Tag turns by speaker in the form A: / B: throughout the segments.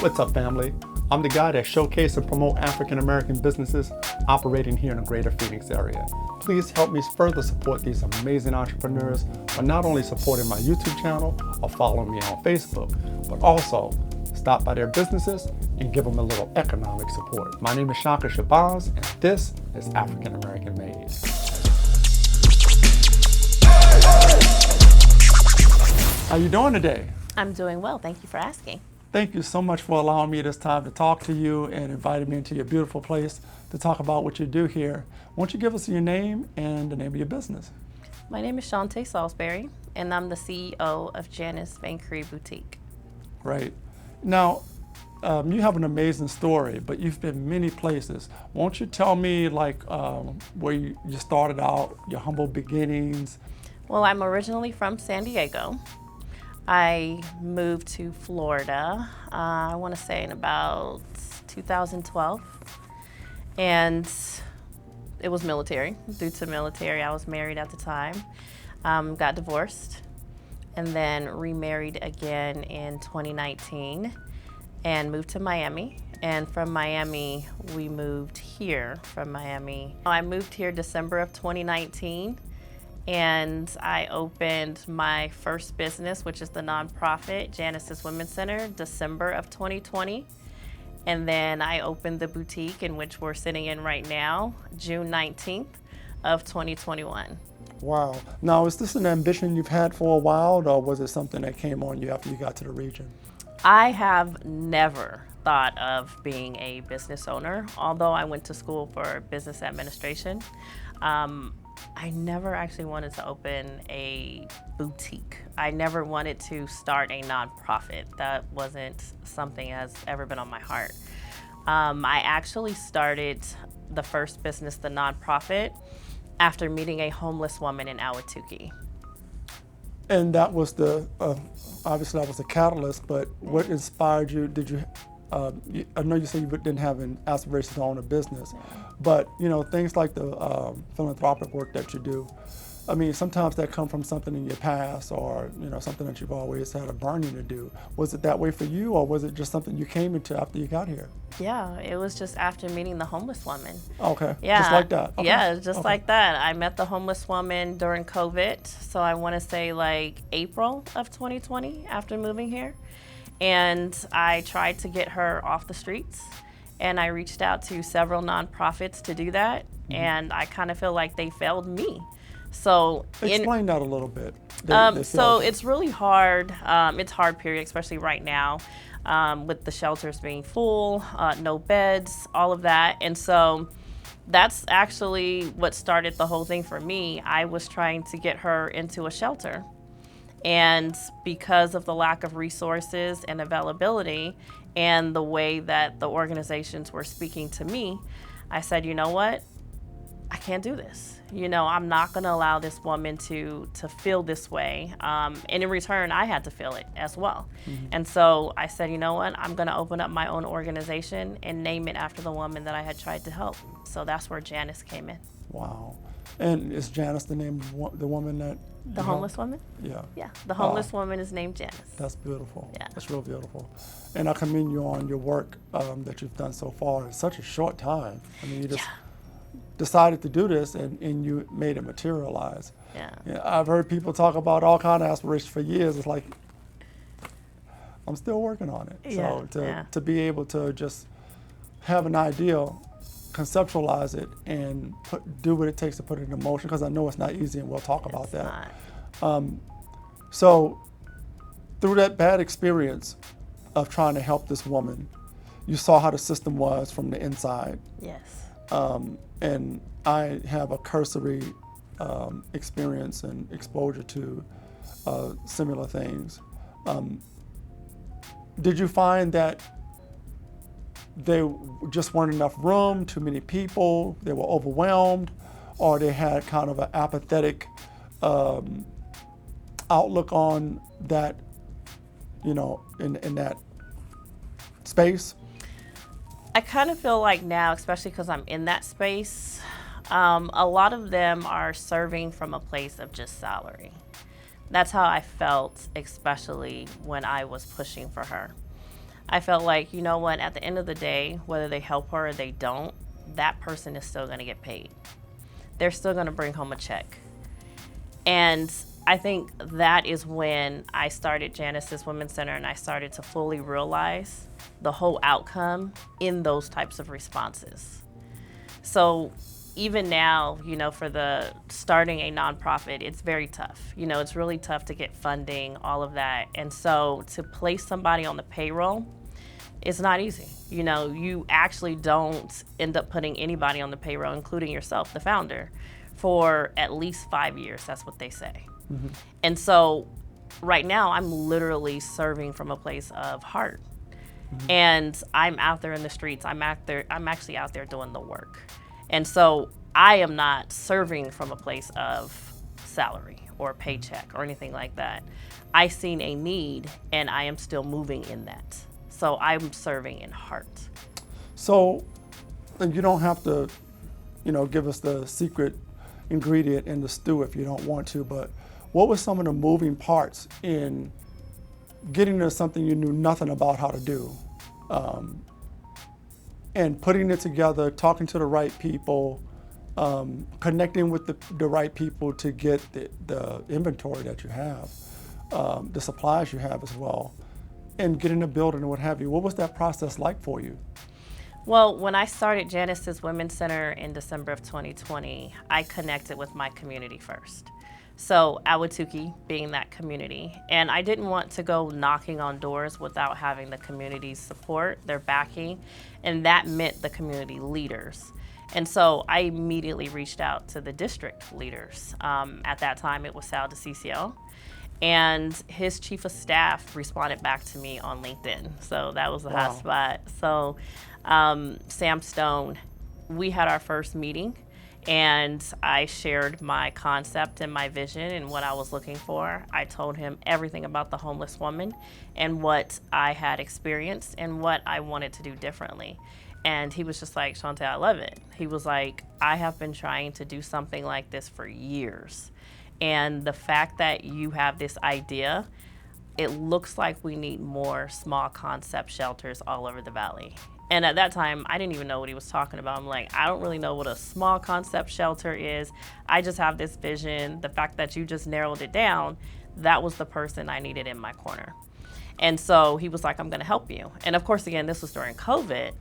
A: What's up, family? I'm the guy that showcase and promote African-American businesses operating here in the greater Phoenix area. Please help me further support these amazing entrepreneurs by not only supporting my YouTube channel or following me on Facebook, but also stop by their businesses and give them a little economic support. My name is Shante, and this is African American Made. How you doing today?
B: I'm doing well. Thank you for asking.
A: Thank you so much for allowing me this time to talk to you and inviting me into your beautiful place to talk about what you do here. Won't you give us your name and the name of your business?
B: My name is Shante Saulsberry, and I'm the CEO of Janice Vaincre Boutique.
A: Right. Now, you have an amazing story, but you've been many places. Won't you tell me where you started out, your humble beginnings?
B: Well, I'm originally from San Diego. I moved to Florida, I want to say in about 2012, and it was military. Due to military, I was married at the time, got divorced, and then remarried again in 2019 and moved to Miami. And from Miami, we moved here from Miami. I moved here December of 2019. And I opened my first business, which is the nonprofit Janice's Women's Center, December of 2020. And then I opened the boutique in which we're sitting in right now, June 19th of 2021.
A: Wow. Now, is this an ambition you've had for a while, or was it something that came on you after you got to the region?
B: I have never thought of being a business owner, although I went to school for business administration. I never actually wanted to open a boutique. I never wanted to start a nonprofit. That wasn't something that's ever been on my heart. I actually started the first business, the nonprofit, after meeting a homeless woman in Ahwatukee.
A: And that was obviously that was the catalyst, but what inspired you? I know you said you didn't have an aspiration to own a business, but things like the philanthropic work that you do, I mean, sometimes that comes from something in your past or something that you've always had a burning to do. Was it that way for you, or was it just something you came into after you got here?
B: Yeah, it was just after meeting the homeless woman.
A: Okay,
B: yeah.
A: Just like that? Okay.
B: Yeah, just like that. I met the homeless woman during COVID, so I want to say like April of 2020 after moving here. And I tried to get her off the streets, and I reached out to several nonprofits to do that, and I kind of feel like they failed me. So
A: explain that a little bit.
B: So it's really hard. It's hard, period, especially right now with the shelters being full, no beds, all of that. And so that's actually what started the whole thing for me. I was trying to get her into a shelter. And because of the lack of resources and availability and the way that the organizations were speaking to me, I said, you know what? I can't do this. I'm not going to allow this woman to feel this way. And in return, I had to feel it as well. Mm-hmm. And so I said, you know what? I'm going to open up my own organization and name it after the woman that I had tried to help. So that's where Janice came in.
A: Wow. And is Janice the name of the woman that...
B: The homeless woman?
A: Yeah.
B: Yeah, the homeless woman is named Janice.
A: That's beautiful.
B: Yeah.
A: That's real beautiful. And I commend you on your work that you've done so far in such a short time. I mean, you just decided to do this and you made it materialize.
B: Yeah.
A: I've heard people talk about all kinds of aspirations for years. It's like, I'm still working on it.
B: Yeah.
A: So to be able to just have an ideal, conceptualize it, and do what it takes to put it into motion, because I know it's not easy, and we'll talk about that. So through that bad experience of trying to help this woman, you saw how the system was from the inside.
B: Yes.
A: And I have a cursory experience and exposure to similar things. Did you find that there just weren't enough room, too many people, they were overwhelmed, or they had kind of an apathetic outlook on that, in that space?
B: I kind of feel like now, especially because I'm in that space, a lot of them are serving from a place of just salary. That's how I felt, especially when I was pushing for her. I felt like, you know what, at the end of the day, whether they help her or they don't, that person is still going to get paid. They're still going to bring home a check. And I think that is when I started Janice's Women's Center, and I started to fully realize the whole outcome in those types of responses. So even now, you know, for the starting a nonprofit, it's very tough. You know, it's really tough to get funding, all of that. And so to place somebody on the payroll, it's not easy. You know, you actually don't end up putting anybody on the payroll, including yourself, the founder, for at least 5 years. That's what they say. Mm-hmm. And so right now I'm literally serving from a place of heart. Mm-hmm. And I'm out there in the streets. I'm actually out there doing the work. And so I am not serving from a place of salary or paycheck or anything like that. I seen a need and I am still moving in that. So I'm serving in heart.
A: So you don't have to, you know, give us the secret ingredient in the stew if you don't want to, but what were some of the moving parts in getting to something you knew nothing about how to do? And putting it together, talking to the right people, connecting with the right people to get the inventory that you have, the supplies you have as well, and getting a building and what have you. What was that process like for you?
B: Well, when I started Janice's Women's Center in December of 2020, I connected with my community first. So Awatuki being that community. And I didn't want to go knocking on doors without having the community's support, their backing, and that meant the community leaders. And so I immediately reached out to the district leaders. At that time, it was Sal DeCiccio. And his chief of staff responded back to me on LinkedIn. So that was a hot spot. So Sam Stone, we had our first meeting. And I shared my concept and my vision and what I was looking for. I told him everything about the homeless woman and what I had experienced and what I wanted to do differently. And he was just like, Shante, I love it. He was like, I have been trying to do something like this for years. And the fact that you have this idea, it looks like we need more small concept shelters all over the valley. And at that time, I didn't even know what he was talking about. I'm like, I don't really know what a small concept shelter is. I just have this vision. The fact that you just narrowed it down, that was the person I needed in my corner. And so he was like, I'm gonna help you. And of course, again, this was during COVID.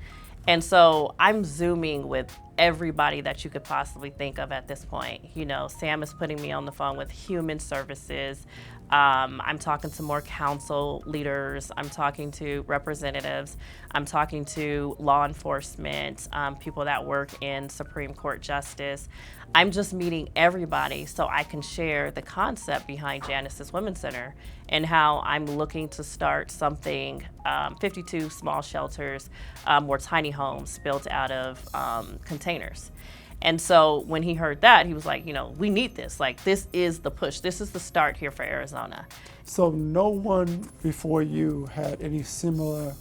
B: And so I'm Zooming with everybody that you could possibly think of at this point. You know, Sam is putting me on the phone with human services. I'm talking to more council leaders. I'm talking to representatives. I'm talking to law enforcement, people that work in Supreme Court justice. I'm just meeting everybody so I can share the concept behind Janice's Women's Center and how I'm looking to start something, 52 small shelters or tiny homes built out of containers. And so when he heard that, he was like, you know, we need this. Like, this is the push. This is the start here for Arizona.
A: So no one before you had any similar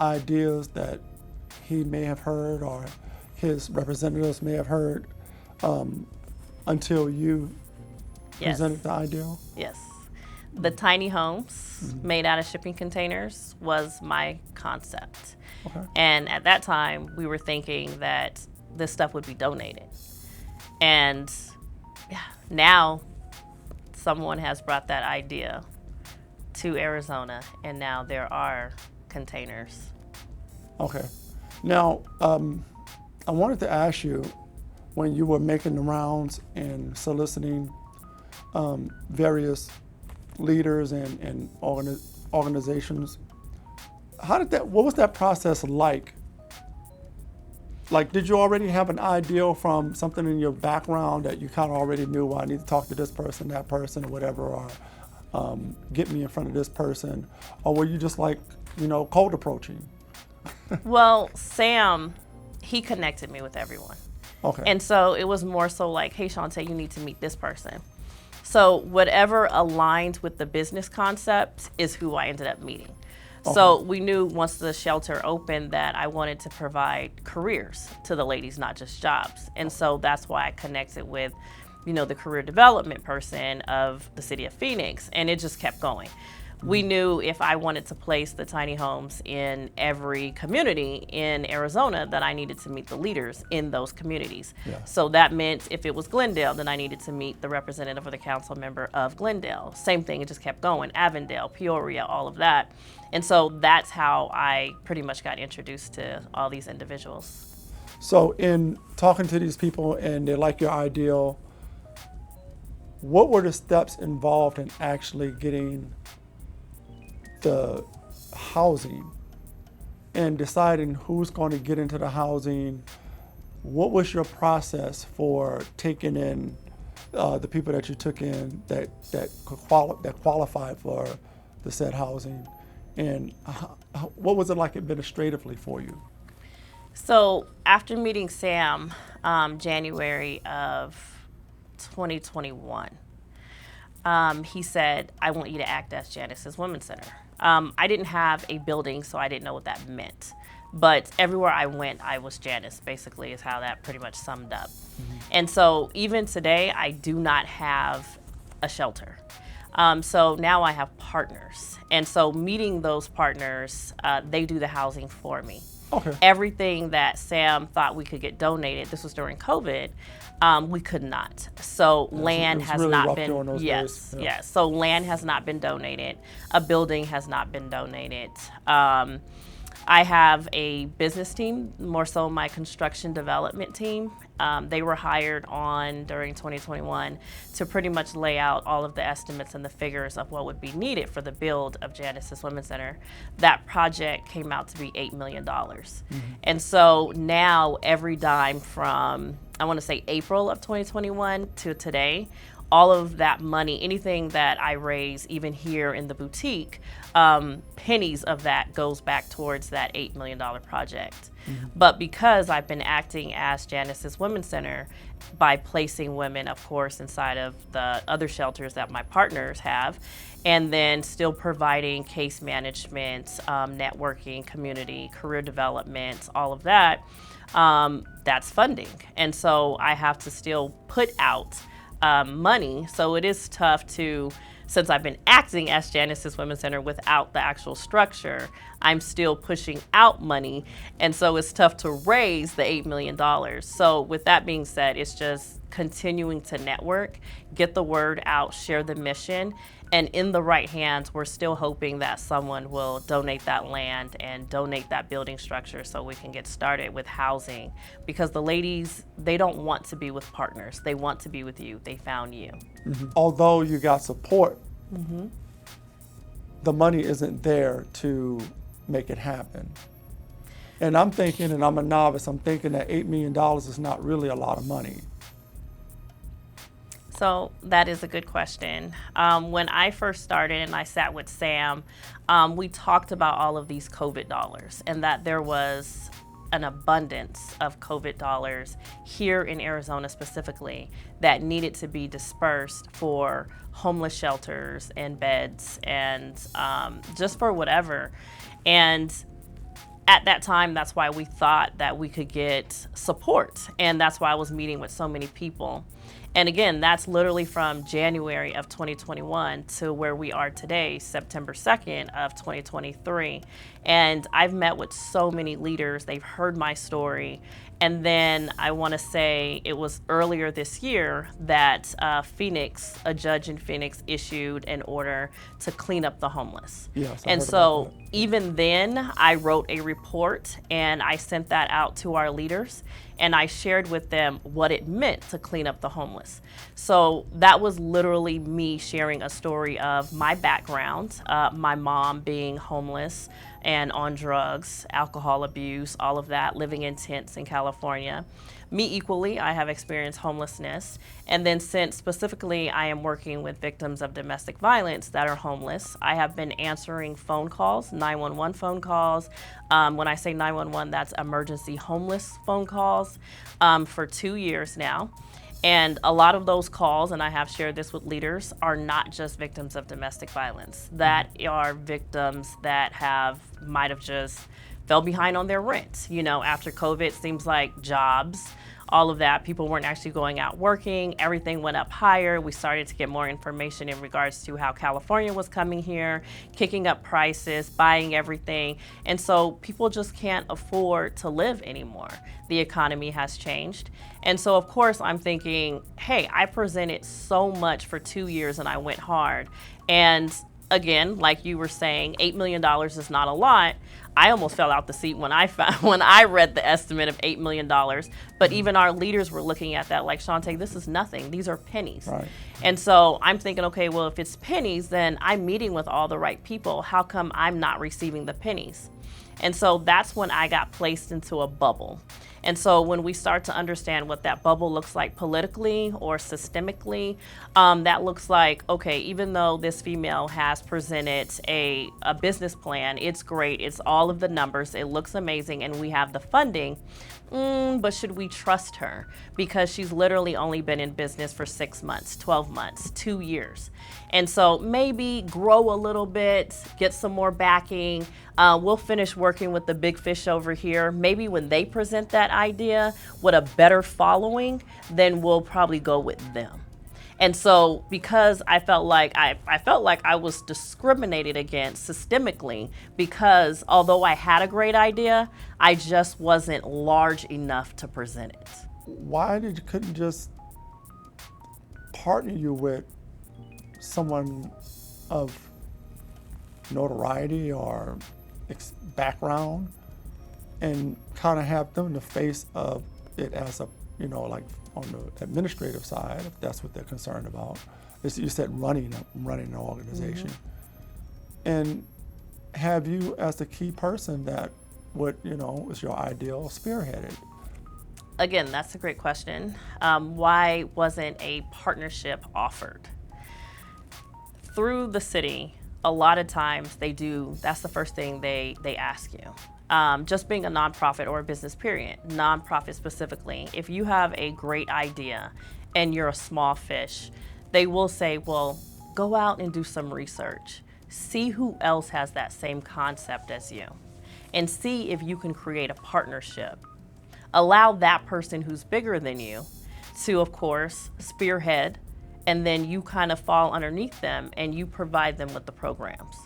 A: ideas that he may have heard or his representatives may have heard until you presented the ideal?
B: Yes. The tiny homes made out of shipping containers was my concept. Okay. And at that time, we were thinking that this stuff would be donated. And now someone has brought that idea to Arizona, and now there are containers.
A: Okay. Now, I wanted to ask you, when you were making the rounds and soliciting various leaders and organizations, what was that process like? Like, did you already have an idea from something in your background that you kind of already knew, well, I need to talk to this person, that person, or whatever, or get me in front of this person? Or were you just like, you know, cold approaching?
B: Well, Sam, he connected me with everyone.
A: Okay. And
B: so it was more so like, hey, Shante, you need to meet this person. So whatever aligned with the business concept is who I ended up meeting. Okay. So we knew once the shelter opened that I wanted to provide careers to the ladies, not just jobs. And so that's why I connected with, you know, the career development person of the city of Phoenix, and it just kept going. We knew if I wanted to place the tiny homes in every community in Arizona, that I needed to meet the leaders in those communities.
A: Yeah.
B: So that meant if it was Glendale, then I needed to meet the representative or the council member of Glendale. Same thing, it just kept going. Avondale, Peoria, all of that. And so that's how I pretty much got introduced to all these individuals.
A: So in talking to these people and they like your ideal, what were the steps involved in actually getting the housing and deciding who's going to get into the housing? What was your process for taking in the people that you took in that qualified for the said housing? And what was it like administratively for you?
B: So after meeting Sam, January of 2021, he said, I want you to act as Janice's Women's Center. I didn't have a building, so I didn't know what that meant. But everywhere I went, I was Janice, basically, is how that pretty much summed up. Mm-hmm. And so even today, I do not have a shelter. So now I have partners. And so meeting those partners, they do the housing for me.
A: Okay.
B: Everything that Sam thought we could get donated, this was during COVID, we could not. So land has
A: really
B: not
A: rough
B: been,
A: during those
B: yes,
A: days. Yeah.
B: yes. So land has not been donated. A building has not been donated. I have a business team, more so my construction development team. They were hired on during 2021 to pretty much lay out all of the estimates and the figures of what would be needed for the build of Janice's Women's Center. That project came out to be $8 million. Mm-hmm. And so now every dime from, I want to say April of 2021 to today, all of that money, anything that I raise, even here in the boutique, pennies of that goes back towards that $8 million project. Mm-hmm. But because I've been acting as Janice's Women's Center by placing women, of course, inside of the other shelters that my partners have, and then still providing case management, networking, community, career development, all of that, that's funding. And so I have to still put out money. So it is tough to, since I've been acting as Janice's Women's Center without the actual structure, I'm still pushing out money. And so it's tough to raise the $8 million. So with that being said, it's just continuing to network, get the word out, share the mission. And in the right hands, we're still hoping that someone will donate that land and donate that building structure so we can get started with housing. Because the ladies, they don't want to be with partners. They want to be with you. They found you.
A: Mm-hmm. Although you got support,
B: mm-hmm.
A: the money isn't there to make it happen. And I'm thinking, and I'm a novice, I'm thinking that $8 million is not really a lot of money.
B: So that is a good question. When I first started and I sat with Sam, we talked about all of these COVID dollars and that there was an abundance of COVID dollars here in Arizona specifically that needed to be dispersed for homeless shelters and beds and just for whatever. And at that time, that's why we thought that we could get support. And that's why I was meeting with so many people. And again, that's literally from January of 2021 to where we are today, September 2nd of 2023. And I've met with so many leaders. They've heard my story. And then I want to say it was earlier this year that Phoenix, a judge in Phoenix, issued an order to clean up the homeless.
A: Yes,
B: and so even then, I wrote a report and I sent that out to our leaders. And I shared with them what it meant to clean up the homeless. So that was literally me sharing a story of my background, my mom being homeless and on drugs, alcohol abuse, all of that, living in tents in California. Me equally, I have experienced homelessness. And then since specifically I am working with victims of domestic violence that are homeless, I have been answering phone calls, 911 phone calls. When I say 911, that's emergency homeless phone calls for 2 years now. And a lot of those calls, and I have shared this with leaders, are not just victims of domestic violence. That are victims that might have just fell behind on their rent. You know, after COVID, it seems like jobs all of that. People weren't actually going out working. Everything went up higher. We started to get more information in regards to how California was coming here, kicking up prices, buying everything. And so people just can't afford to live anymore. The economy has changed. And so, of course, I'm thinking, hey, I presented so much for 2 years and I went hard. And again, like you were saying, $8 million is not a lot. I almost fell out the seat when I read the estimate of $8 million. But even our leaders were looking at that like, Shante, this is nothing. These are pennies.
A: Right.
B: And so I'm thinking, okay, well, if it's pennies, then I'm meeting with all the right people. How come I'm not receiving the pennies? And so that's when I got placed into a bubble. And so when we start to understand what that bubble looks like politically or systemically, that looks like, okay, even though this female has presented a business plan, it's great, it's all of the numbers, it looks amazing, and we have the funding, but should we trust her? Because she's literally only been in business for 6 months, 12 months, 2 years. And so maybe grow a little bit, get some more backing. We'll finish working with the big fish over here. Maybe when they present that idea with a better following, then we'll probably go with them. And so because I felt like I was discriminated against systemically, because although I had a great idea, I just wasn't large enough to present it.
A: Why couldn't just partner you with someone of notoriety or background and kind of have them in the face of it as a, like on the administrative side, if that's what they're concerned about. You said running an organization. And have you as the key person that would, is your ideal spearheaded?
B: Again, that's a great question. Why wasn't a partnership offered? Through the city, a lot of times that's the first thing they ask you. Just being a nonprofit or a business period, nonprofit specifically, if you have a great idea and you're a small fish, they will say, well, go out and do some research. See who else has that same concept as you and see if you can create a partnership. Allow that person who's bigger than you to, of course, spearhead, and then you kind of fall underneath them and you provide them with the programs.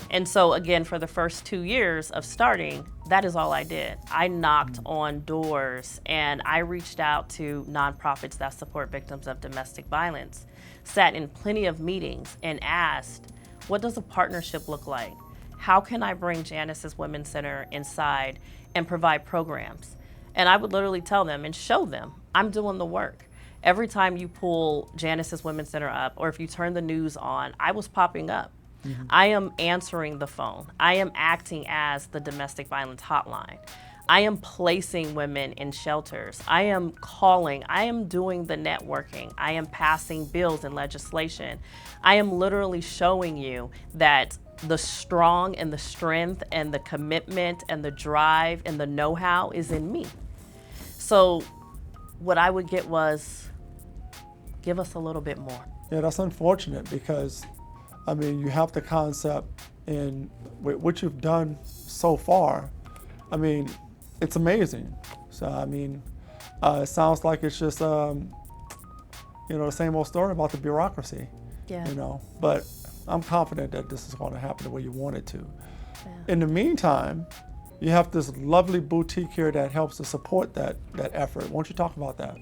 B: And so again, for the first 2 years of starting, that is all I did. I knocked on doors and I reached out to nonprofits that support victims of domestic violence, sat in plenty of meetings and asked, what does a partnership look like? How can I bring Janice's Women's Center inside and provide programs? And I would literally tell them and show them, I'm doing the work. Every time you pull Janice's Women's Center up, or if you turn the news on, I was popping up. Mm-hmm. I am answering the phone. I am acting as the domestic violence hotline. I am placing women in shelters. I am calling. I am doing the networking. I am passing bills and legislation. I am literally showing you that the strong and the strength and the commitment and the drive and the know-how is in me. So what I would get was, give us a little bit more.
A: Yeah, that's unfortunate because, you have the concept and what you've done so far, it's amazing. So, it sounds like it's just, the same old story about the bureaucracy,
B: Yeah.
A: But I'm confident that this is going to happen the way you want it to.
B: Yeah.
A: In the meantime, you have this lovely boutique here that helps to support that effort. Why don't you talk about that?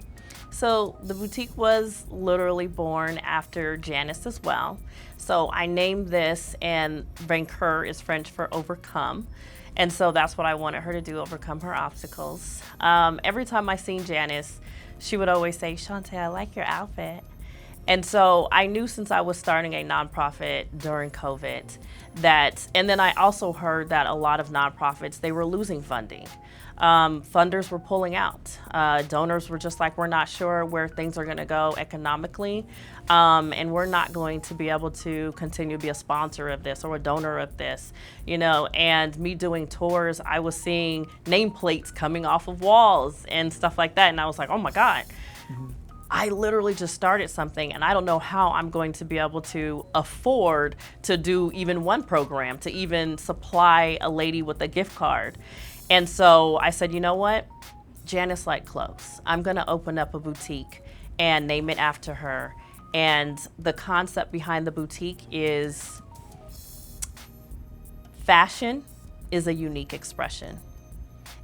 B: So the boutique was literally born after Janice as well. So I named this, and Vaincre is French for overcome. And so that's what I wanted her to do, overcome her obstacles. Every time I seen Janice, she would always say, Shante, I like your outfit. And so I knew since I was starting a nonprofit during COVID and then I also heard that a lot of nonprofits, they were losing funding. Funders were pulling out. Donors were just like, we're not sure where things are gonna go economically, and we're not going to be able to continue to be a sponsor of this or a donor of this, and me doing tours, I was seeing nameplates coming off of walls and stuff like that, and I was like, oh my God. Mm-hmm. I literally just started something and I don't know how I'm going to be able to afford to do even one program, to even supply a lady with a gift card. And so I said, you know what? Janice like clothes. I'm going to open up a boutique and name it after her. And the concept behind the boutique is fashion is a unique expression.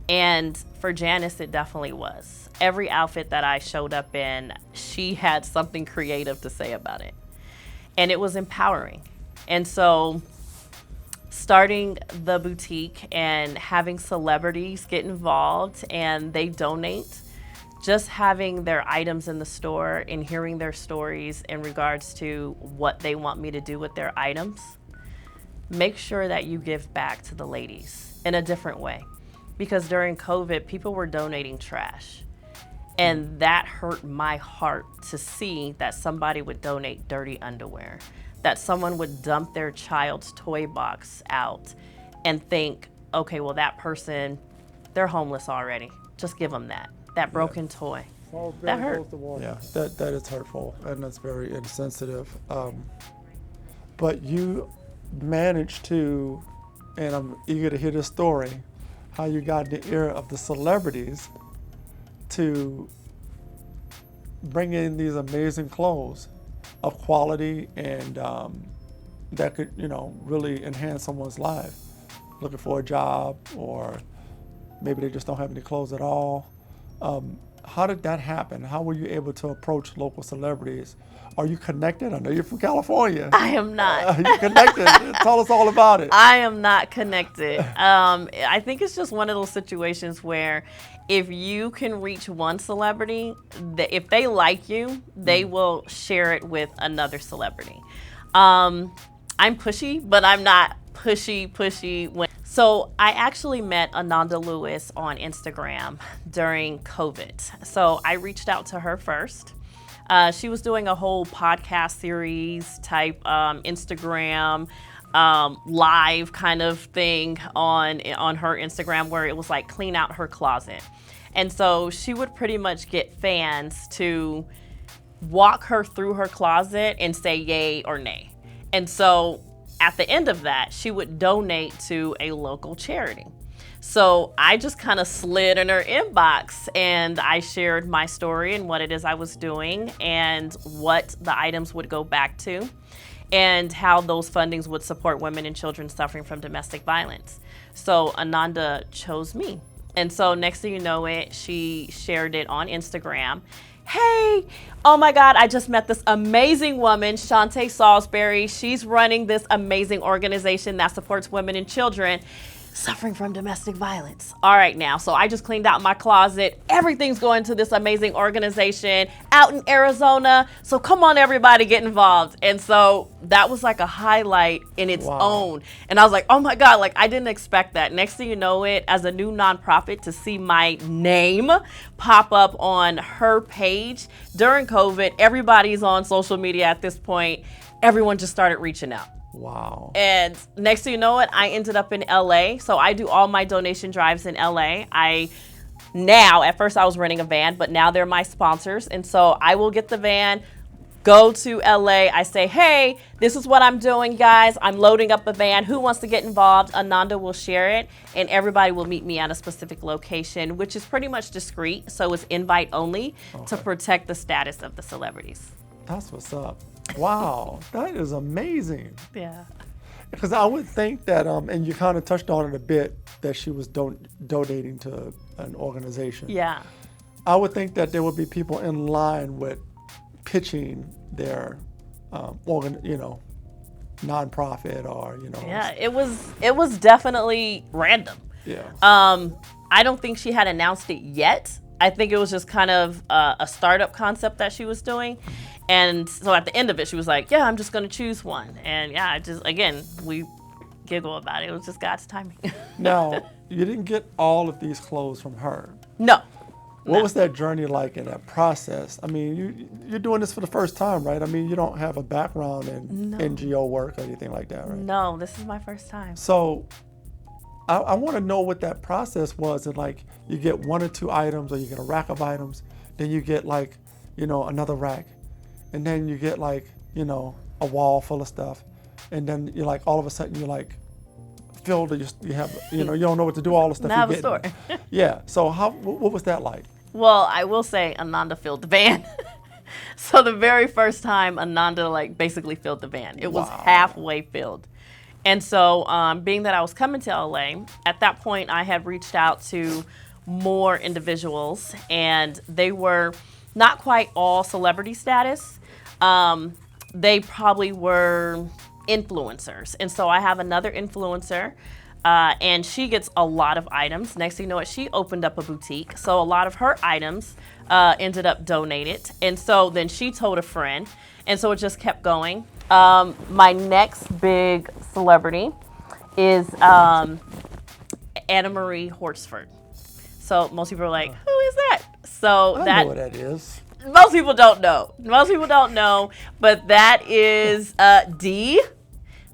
B: And for Janice, it definitely was. Every outfit that I showed up in, she had something creative to say about it. And it was empowering. And so starting the boutique and having celebrities get involved and they donate, just having their items in the store and hearing their stories in regards to what they want me to do with their items, make sure that you give back to the ladies in a different way. Because during COVID, people were donating trash. And that hurt my heart to see that somebody would donate dirty underwear, that someone would dump their child's toy box out and think, okay, well, that person, they're homeless already. Just give them that broken toy. That hurt.
A: Yeah, that is hurtful, and that's very insensitive. But you managed to, and I'm eager to hear this story, how you got in the ear of the celebrities to bring in these amazing clothes of quality and that could, really enhance someone's life. Looking for a job, or maybe they just don't have any clothes at all. How did that happen? How were you able to approach local celebrities? Are you connected? I know you're from California.
B: I am not.
A: Are you connected? Tell us all about it.
B: I am not connected. I think it's just one of those situations where if you can reach one celebrity, if they like you, they will share it with another celebrity. I'm pushy, but I'm not pushy. So I actually met Ananda Lewis on Instagram during COVID. So I reached out to her first. She was doing a whole podcast series type Instagram live kind of thing on her Instagram, where it was like clean out her closet. And so she would pretty much get fans to walk her through her closet and say yay or nay. And so at the end of that, she would donate to a local charity. So I just kind of slid in her inbox and I shared my story and what it is I was doing and what the items would go back to and how those fundings would support women and children suffering from domestic violence. So Ananda chose me. And so next thing you know it, she shared it on Instagram. Hey, oh my God, I just met this amazing woman, Shante Saulsberry. She's running this amazing organization that supports women and children suffering from domestic violence. All right now, so I just cleaned out my closet. Everything's going to this amazing organization out in Arizona. So come on, everybody, get involved. And so that was like a highlight in its own. And I was like, oh my God, like I didn't expect that. Next thing you know it, as a new nonprofit, to see my name pop up on her page during COVID, everybody's on social media at this point. Everyone just started reaching out.
A: Wow.
B: And next thing you know it, I ended up in LA. So I do all my donation drives in LA. At first I was renting a van, but now they're my sponsors. And so I will get the van, go to LA. I say, hey, this is what I'm doing, guys. I'm loading up a van. Who wants to get involved? Ananda will share it and everybody will meet me at a specific location, which is pretty much discreet. So it's invite only to protect the status of the celebrities.
A: That's what's up. Wow, that is amazing.
B: Yeah.
A: Because I would think that, and you kind of touched on it a bit, that she was donating to an organization.
B: Yeah.
A: I would think that there would be people in line with pitching their, nonprofit or,
B: Yeah, it was definitely random.
A: Yeah.
B: I don't think she had announced it yet. I think it was just kind of a startup concept that she was doing. And so at the end of it, she was like, yeah, I'm just going to choose one. And yeah, we giggle about it. It was just God's timing.
A: Now, you didn't get all of these clothes from her.
B: No.
A: What was that journey like in that process? I mean, you're doing this for the first time, right? I mean, you don't have a background in NGO work or anything like that, right?
B: No, this is my first time.
A: So I want to know what that process was. And like, you get one or two items, or you get a rack of items, then you get like, another rack. And then you get like, a wall full of stuff. And then you're like, all of a sudden you're like filled. You have, you don't know what to do. All the stuff.
B: Now I have a
A: you're
B: store.
A: getting. Yeah. So what was that like?
B: Well, I will say Ananda filled the van. So the very first time Ananda basically filled the van, it was halfway filled. And so being that I was coming to LA, at that point I had reached out to more individuals, and they were not quite all celebrity status. They probably were influencers. And so I have another influencer, and she gets a lot of items. Next thing you know it, she opened up a boutique. So a lot of her items ended up donated. And so then she told a friend. And so it just kept going. My next big celebrity is Anna Marie Horsford. So most people are like, who is that? So
A: I know what that is.
B: Most people don't know. But that is Dee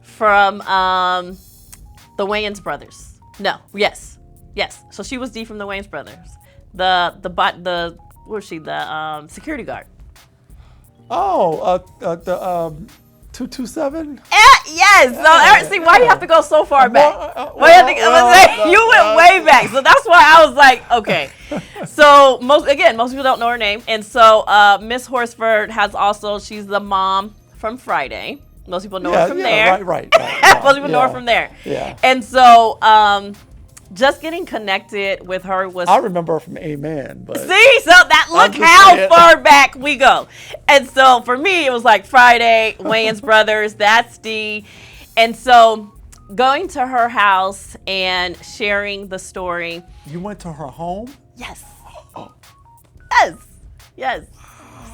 B: from the Wayans brothers. No, yes. So she was Dee from the Wayans brothers. The what was she? The security guard.
A: Oh, the 227.
B: Yes. So see, why do you have to go so far back? You went way back. So that's why I was like, okay. So most people don't know her name, and so Miss Horsford she's the mom from Friday. Most people know her from there.
A: Right.
B: Most people know her from there.
A: Yeah.
B: And so just getting connected with her was.
A: I remember her from Amen. But
B: see, so look how far back we go. And so for me, it was like Friday, Wayans Brothers, that's Dee. And so going to her house and sharing the story.
A: You went to her home?
B: Yes. Yes.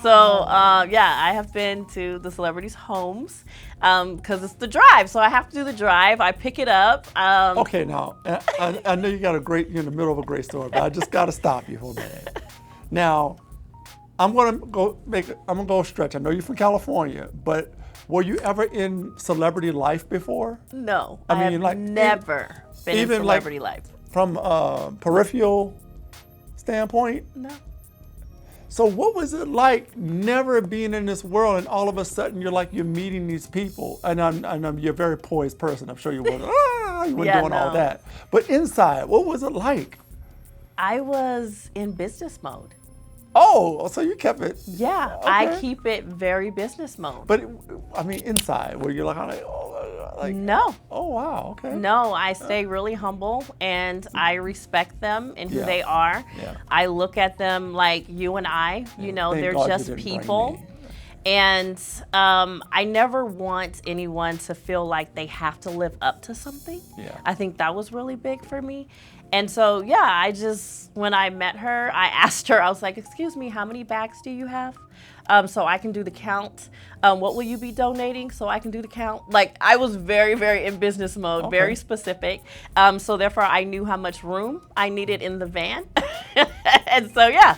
B: So, I have been to the celebrities' homes because it's the drive. So I have to do the drive. I pick it up.
A: Okay, now, I know you're in the middle of a great story, but I just got to stop you for a minute. Now, I'm going to go stretch. I know you're from California, but were you ever in celebrity life before?
B: No, I have never been in celebrity life.
A: From a peripheral standpoint?
B: No.
A: So what was it like never being in this world, and all of a sudden you're meeting these people, and you're a very poised person. I'm sure you weren't doing all that. But inside, what was it like?
B: I was in business mode.
A: Oh, so you kept it.
B: Yeah,
A: okay.
B: I keep it very business mode.
A: But inside, where you're
B: no.
A: Oh wow, okay.
B: No, I stay really humble, and I respect them and who they are.
A: Yeah.
B: I look at them like you and I. They're just people. And I never want anyone to feel like they have to live up to something.
A: Yeah.
B: I think that was really big for me. And so, when I met her, I asked her, I was like, excuse me, how many bags do you have? So I can do the count. What will you be donating so I can do the count? I was very, very in business mode, very specific. So therefore, I knew how much room I needed in the van. And so, yeah.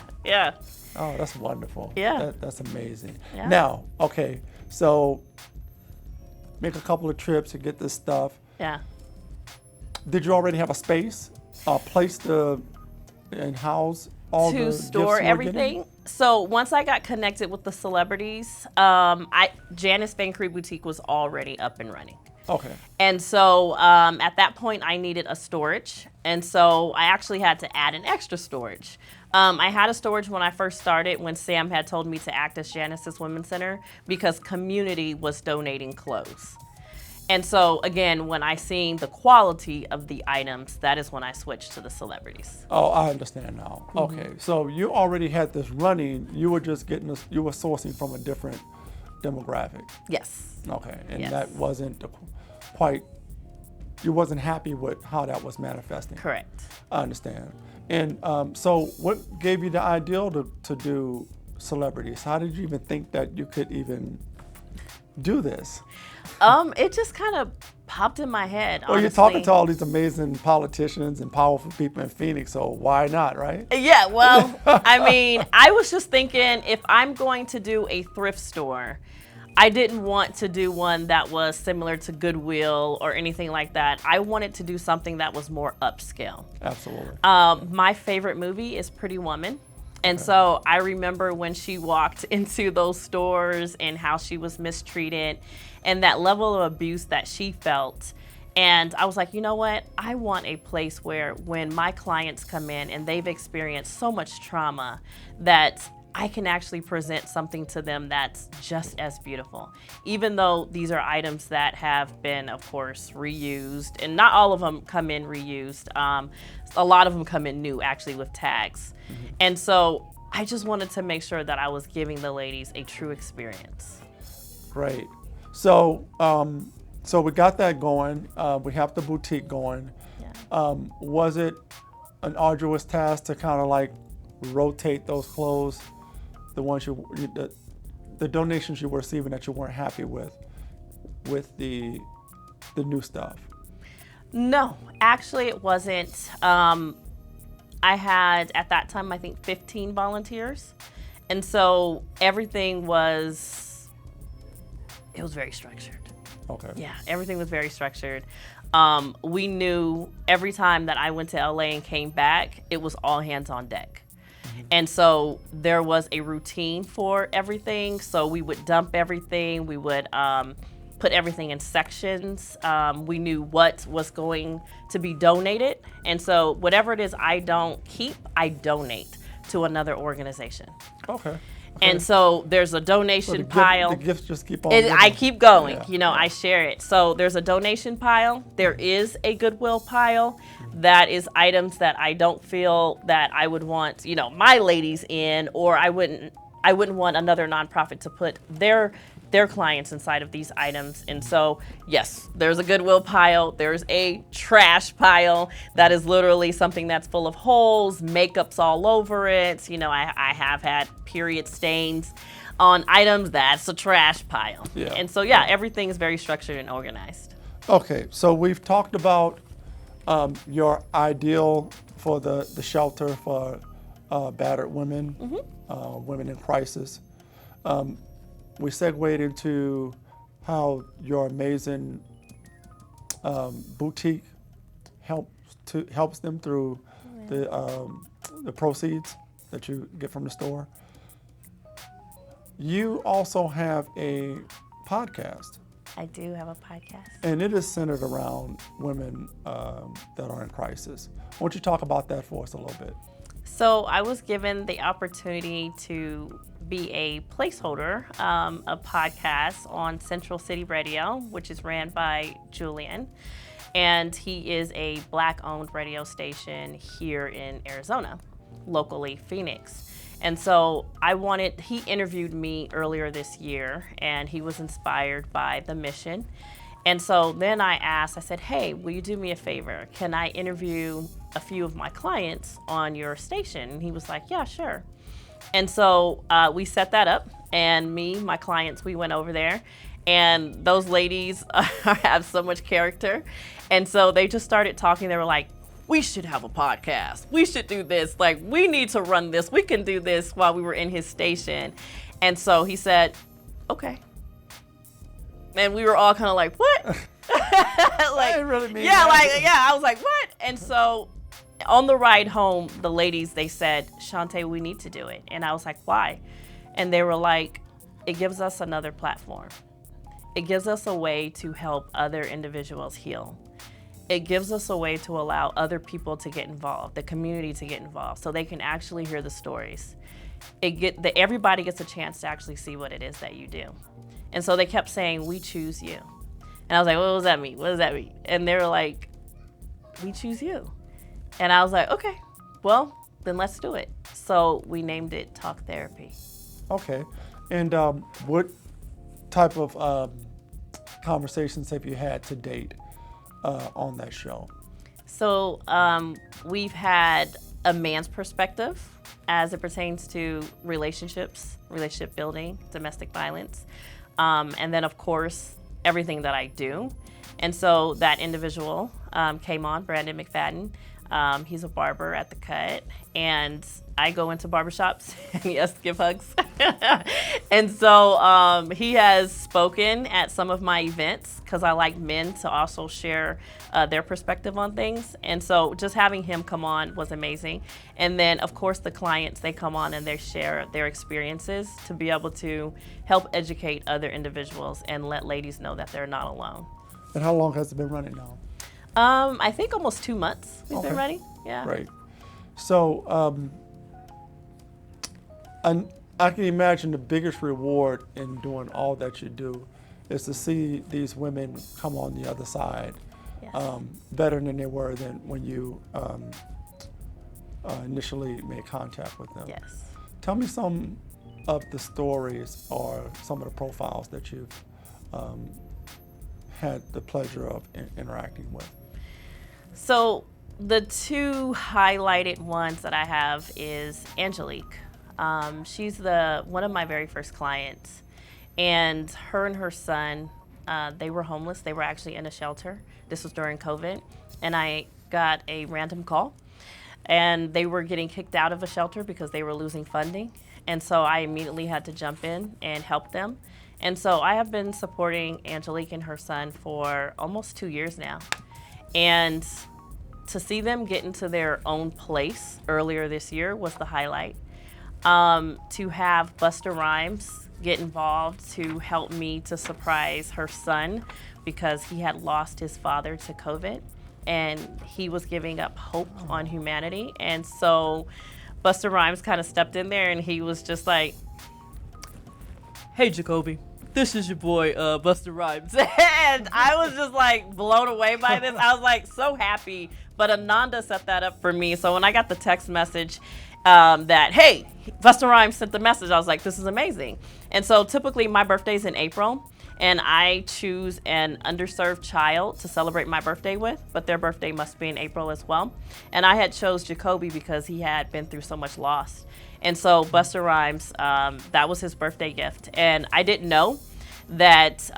A: Oh, that's wonderful.
B: Yeah.
A: That's amazing.
B: Yeah.
A: Now, okay, so make a couple of trips to get this stuff.
B: Yeah.
A: Did you already have a space, a place and house all the gifts you were
B: everything?
A: getting?
B: So once I got connected with the celebrities, Janice Vaincre Boutique was already up and running.
A: Okay.
B: And so at that point, I needed a storage. And so I actually had to add an extra storage. I had a storage when I first started, when Sam had told me to act as Janice's Women's Center, because community was donating clothes. And so, again, when I seen the quality of the items, that is when I switched to the celebrities.
A: Oh, I understand now.
B: Mm-hmm.
A: Okay, so you already had this running. You were just you were sourcing from a different demographic.
B: Yes.
A: Okay, and
B: Yes.
A: that wasn't quite. You wasn't happy with how that was manifesting.
B: Correct.
A: I understand. And so, what gave you the idea to do celebrities? How did you even think that you could even do this?
B: It just kind of popped in my head.
A: Well, you're talking to all these amazing politicians and powerful people in Phoenix, so why not, right?
B: Yeah, well, I was just thinking, if I'm going to do a thrift store, I didn't want to do one that was similar to Goodwill or anything like that. I wanted to do something that was more upscale.
A: Absolutely.
B: My favorite movie is Pretty Woman. And so I remember when she walked into those stores and how she was mistreated and that level of abuse that she felt. And I was like, you know what? I want a place where when my clients come in and they've experienced so much trauma that I can actually present something to them that's just as beautiful. Even though these are items that have been, of course, reused, and not all of them come in reused. A lot of them come in new, actually, with tags. And so I just wanted to make sure that I was giving the ladies a true experience.
A: Great. So, so we got that going. We have the boutique going.
B: Yeah.
A: Was it an arduous task to kind of like rotate those clothes, the ones the donations you were receiving that you weren't happy with the new stuff?
B: No, actually it wasn't. I had, at that time, I think 15 volunteers. And so everything was very structured.
A: Okay.
B: Yeah, everything was very structured. We knew every time that I went to LA and came back, it was all hands on deck. And so there was a routine for everything. So we would dump everything. We would put everything in sections. We knew what was going to be donated. And so whatever it is I don't keep, I donate to another organization.
A: Okay.
B: And so there's a donation pile.
A: The gifts just keep on.
B: I keep going,
A: Yeah.
B: I share it. So there's a donation pile. There is a Goodwill pile. That is items that I don't feel that I would want, my ladies in, or I wouldn't want another nonprofit to put their clients inside of these items. And so, yes, there's a Goodwill pile. There's a trash pile that is literally something that's full of holes, makeup's all over it. I have had period stains on items. That's a trash pile.
A: Yeah.
B: And so, everything is very structured and organized.
A: Okay, so we've talked about your ideal for the shelter for battered women, women in crisis. We segued into how your amazing boutique helps them through the proceeds that you get from the store. You also have a podcast.
B: I do have a podcast.
A: And it is centered around women that are in crisis. Why don't you talk about that for us a little bit?
B: So I was given the opportunity to be a placeholder, a podcast on Central City Radio, which is ran by Julian. And he is a Black-owned radio station here in Arizona, locally Phoenix. And so he interviewed me earlier this year, and he was inspired by the mission. And so then I said, hey, will you do me a favor? Can I interview a few of my clients on your station? And he was like, yeah, sure. And so we set that up, and my clients, we went over there. And those ladies have so much character. And so they just started talking. They were like, we should have a podcast. We should do this. Like, we need to run this. We can do this while we were in his station. And so he said, okay. And we were all kind of like, what?
A: I didn't really mean
B: I was like, what? And so on the ride home, the ladies, they said, Shante, we need to do it. And I was like, why? And they were like, it gives us another platform. It gives us a way to help other individuals heal. It gives us a way to allow other people to get involved, the community to get involved, so they can actually hear the stories. Everybody gets a chance to actually see what it is that you do. And so they kept saying, we choose you. And I was like, what does that mean? What does that mean? And they were like, we choose you. And I was like, okay, well, then let's do it. So we named it Talk Therapy.
A: Okay. And what type of conversations have you had to date on that show?
B: So we've had a man's perspective as it pertains to relationships, relationship building, domestic violence, and then, of course, everything that I do. And so that individual came on, Brandon McFadden. He's a barber at The Cut, and I go into barbershops and yes, give hugs. And so he has spoken at some of my events because I like men to also share their perspective on things. And so just having him come on was amazing. And then, of course, the clients, they come on and they share their experiences to be able to help educate other individuals and let ladies know that they're not alone.
A: And how long has it been running now?
B: I think almost 2 months we've been running. Yeah.
A: Right. So I can imagine the biggest reward in doing all that you do is to see these women come on the other side
B: Yes.
A: better than they were than when you initially made contact with them.
B: Yes.
A: Tell me some of the stories or some of the profiles that you've had the pleasure of interacting with.
B: So the two highlighted ones that I have is Angelique. She's one of my very first clients, and her son, they were homeless. They were actually in a shelter. This was during COVID, and I got a random call, and they were getting kicked out of a shelter because they were losing funding, and so I immediately had to jump in and help them. And so I have been supporting Angelique and her son for almost 2 years now, and to see them get into their own place earlier this year was the highlight. To have Busta Rhymes get involved to help me to surprise her son because he had lost his father to COVID and he was giving up hope on humanity. And so Busta Rhymes kind of stepped in there and he was just like, "Hey, Jacoby, this is your boy, Busta Rhymes." And I was just like blown away by this. I was like so happy. But Ananda set that up for me. So when I got the text message that, "Hey, Busta Rhymes sent the message," I was like, this is amazing. And so typically my birthday's in April, and I choose an underserved child to celebrate my birthday with, but their birthday must be in April as well. And I had chose Jacoby because he had been through so much loss. And so Busta Rhymes, that was his birthday gift. And I didn't know that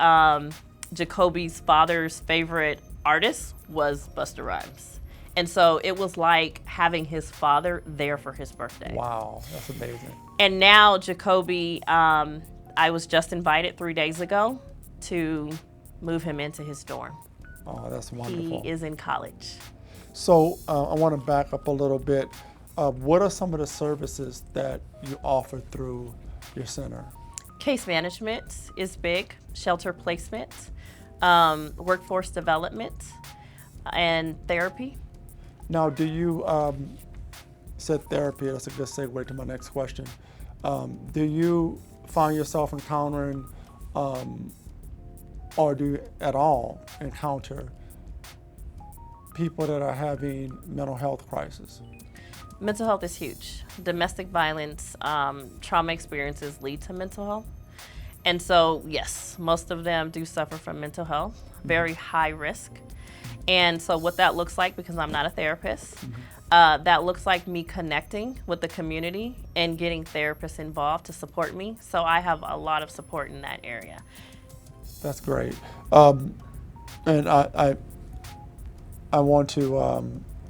B: Jacoby's father's favorite artist was Busta Rhymes. And so it was like having his father there for his birthday.
A: Wow, that's amazing.
B: And now Jacoby, I was just invited 3 days ago to move him into his dorm.
A: Oh, that's wonderful.
B: He is in college.
A: So I want to back up a little bit. What are some of the services that you offer through your center?
B: Case management is big, shelter placement, workforce development, and therapy.
A: Now, do you said therapy? That's a good segue to my next question. Do you find yourself encountering, or do you at all encounter people that are having mental health crisis?
B: Mental health is huge. Domestic violence, trauma experiences lead to mental health. And so, yes, most of them do suffer from mental health, very high risk. And so what that looks like, because I'm not a therapist, that looks like me connecting with the community and getting therapists involved to support me. So I have a lot of support in that area.
A: That's great. And I want to,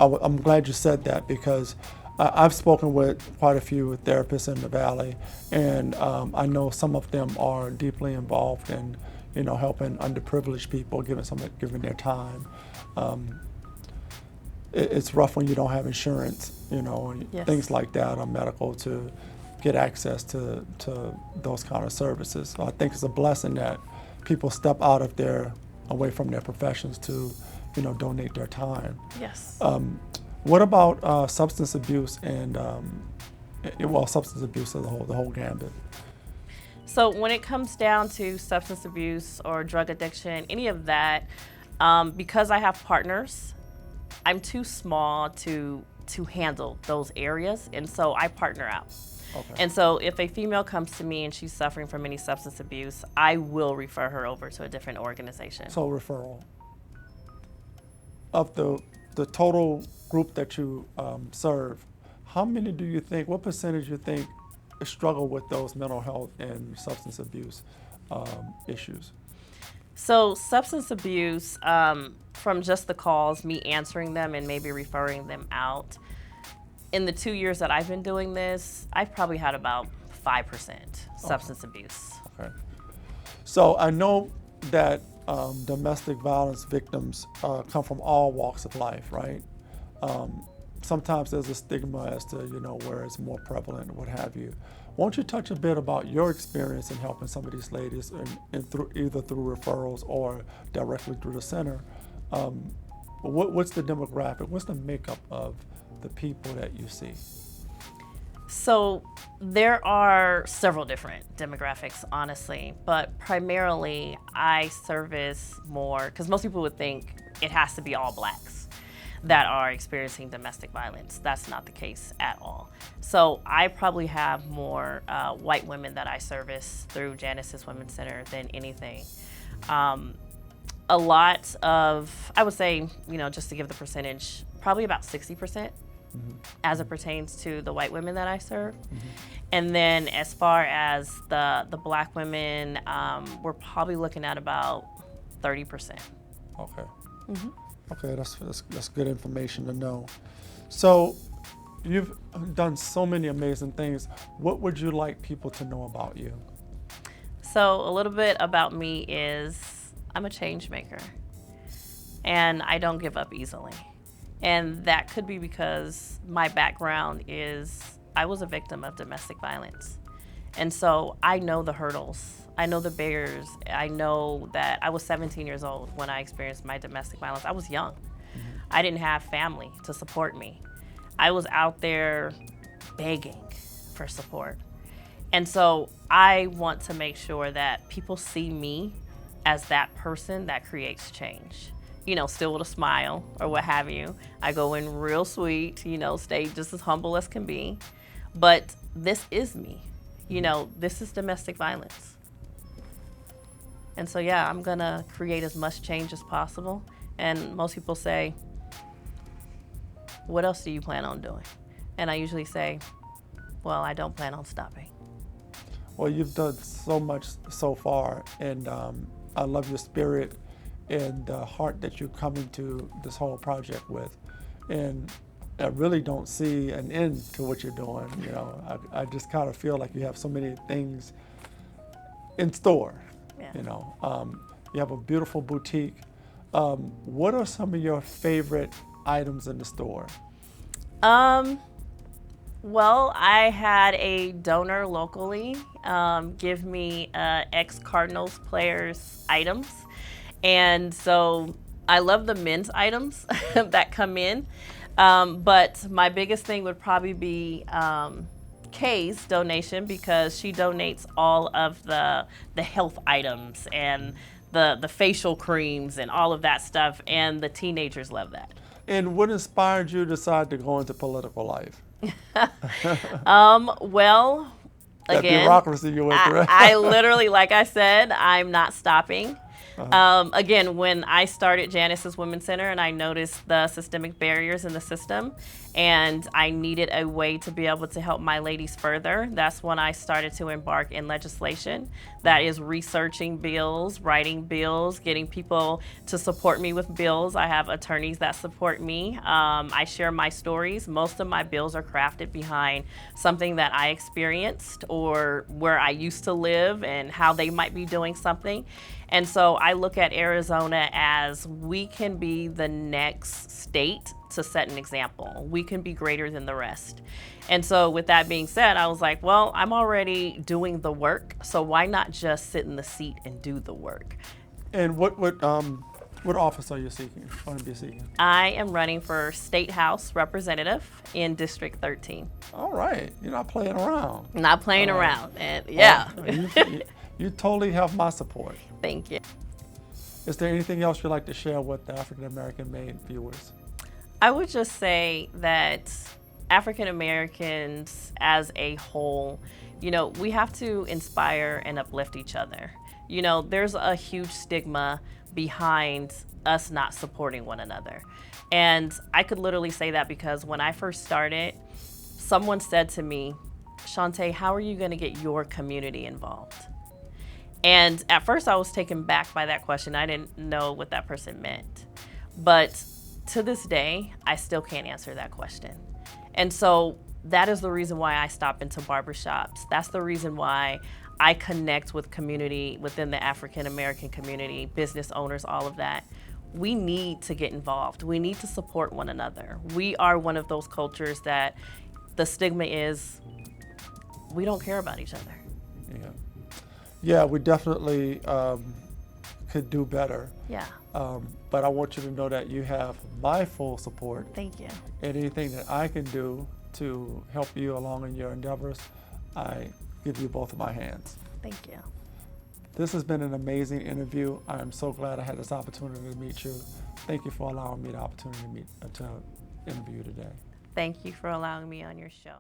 A: I'm glad you said that because I've spoken with quite a few therapists in the Valley, and I know some of them are deeply involved in, helping underprivileged people, giving their time. It's rough when you don't have insurance, and
B: Yes.
A: things like that, or medical, to get access to those kind of services. So I think it's a blessing that people step out of away from their professions to, donate their time.
B: Yes.
A: What about substance abuse and, substance abuse as the whole gambit?
B: So when it comes down to substance abuse or drug addiction, any of that, because I have partners, I'm too small to handle those areas, and so I partner out.
A: Okay.
B: And so if a female comes to me and she's suffering from any substance abuse, I will refer her over to a different organization.
A: So referral. Of the total group that you serve, how many do you think, what percentage you think struggle with those mental health and substance abuse issues?
B: So substance abuse, from just the calls, me answering them and maybe referring them out, in the 2 years that I've been doing this, I've probably had about 5% substance abuse.
A: Okay. So I know that domestic violence victims come from all walks of life, right? sometimes there's a stigma as to, where it's more prevalent and what have you. Won't you touch a bit about your experience in helping some of these ladies, and either through referrals or directly through the center? What's the demographic? What's the makeup of the people that you see?
B: So there are several different demographics, honestly, but primarily I service more, because most people would think it has to be all blacks that are experiencing domestic violence. That's not the case at all. So I probably have more white women that I service through Janice's Women's Center than anything. A lot of, I would say, just to give the percentage, probably about 60%. As it pertains to the white women that I serve. And then as far as the black women, we're probably looking at about 30%.
A: Okay. Okay, that's good information to know. So you've done so many amazing things. What would you like people to know about you?
B: So a little bit about me is I'm a change maker, and I don't give up easily. And that could be because my background is I was a victim of domestic violence. And so I know the hurdles. I know the barriers. I know that I was 17 years old when I experienced my domestic violence. I was young. I didn't have family to support me. I was out there begging for support. And so I want to make sure that people see me as that person that creates change. Still with a smile or what have you. I go in real sweet, stay just as humble as can be. But this is me. This is domestic violence. And so, yeah, I'm gonna create as much change as possible. And most people say, what else do you plan on doing? And I usually say, well, I don't plan on stopping.
A: Well, you've done so much so far, and I love your spirit and the heart that you're coming to this whole project with. And I really don't see an end to what you're doing. I just kind of feel like you have so many things in store. Yeah. You have a beautiful boutique. What are some of your favorite items in the store?
B: Well, I had a donor locally give me ex-Cardinals players' items. And so I love the men's items that come in. But my biggest thing would probably be Kay's donation, because she donates all of the health items and the facial creams and all of that stuff. And the teenagers love that.
A: And what inspired you to decide to go into political life?
B: Well,
A: that
B: again,
A: bureaucracy you went through.
B: I literally, like I said, I'm not stopping. Again, when I started Janice's Women's Center and I noticed the systemic barriers in the system and I needed a way to be able to help my ladies further, that's when I started to embark in legislation. That is researching bills, writing bills, getting people to support me with bills. I have attorneys that support me. I share my stories. Most of my bills are crafted behind something that I experienced or where I used to live and how they might be doing something. And so I look at Arizona as we can be the next state to set an example. We can be greater than the rest. And so with that being said, I was like, well, I'm already doing the work, so why not just sit in the seat and do the work?
A: And what office are you going to be seeking?
B: I am running for State House Representative in District 13.
A: All right, you're not playing around.
B: Not playing around, and yeah.
A: You totally have my support.
B: Thank you.
A: Is there anything else you'd like to share with the African-American-Made viewers?
B: I would just say that African Americans as a whole, we have to inspire and uplift each other. There's a huge stigma behind us not supporting one another. And I could literally say that because when I first started, someone said to me, Shante, how are you going to get your community involved? And at first I was taken back by that question. I didn't know what that person meant. But to this day, I still can't answer that question. And so that is the reason why I stop into barbershops. That's the reason why I connect with community within the African American community, business owners, all of that. we need to get involved. We need to support one another. We are one of those cultures that the stigma is we don't care about each other.
A: Yeah, yeah, we definitely could do better.
B: Yeah.
A: But I want you to know that you have my full support.
B: Thank you.
A: Anything that I can do to help you along in your endeavors, I give you both of my hands.
B: Thank you.
A: This has been an amazing interview. I am so glad I had this opportunity to meet you. Thank you for allowing me the opportunity to interview you today.
B: Thank you for allowing me on your show.